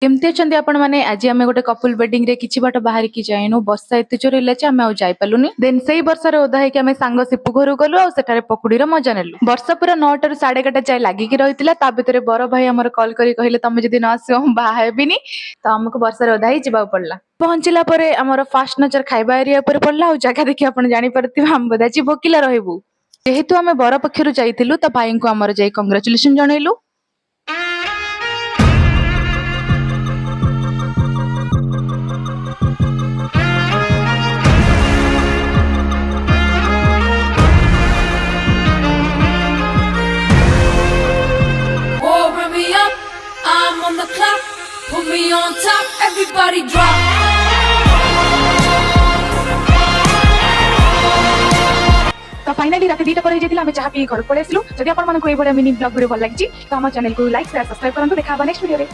केमती अच्छा आपण मैंने आज आम गोटे कपुल वेडिंग रे किछि बाट बाहर की जाइनु वर्षा एत जोर है आम जाई पालुनी देन से वर्षा ओदा है आम सांग सिपु घर गलु आ सेठारे पकुड़ीर मजा नेलु। वर्षा पूरा 9 टा 11:30 जाए लागिकी रही भितर बर भाई आमर कॉल करी कहले तुम जदि न आसो बाहा हेबिनी तो आमको वर्षा ओदा ही जावा पड़ला। पहुंचला परे आमर फास्ट नजर खाइबा एरिया पर पड़ला आ जगह देखि आपण जानि परथिबा हम बदाची भोकिला रहबू। जेहेतु आम बर पक्षरु जाइथिलु त भाई को आमर जाई congratulation जणैलु। Warm me up, I'm on the clock. Put me on top, everybody drop. तो फाइनली रात 2टा पर हो आम चाह पी घर पलि आसलु। जदि आपको मिनी ब्लॉग वीडियो भल लगी तो आम चैनल को लाइक शेयर सब्सक्राइब करूँ। देखा नेक्स्ट वीडियो।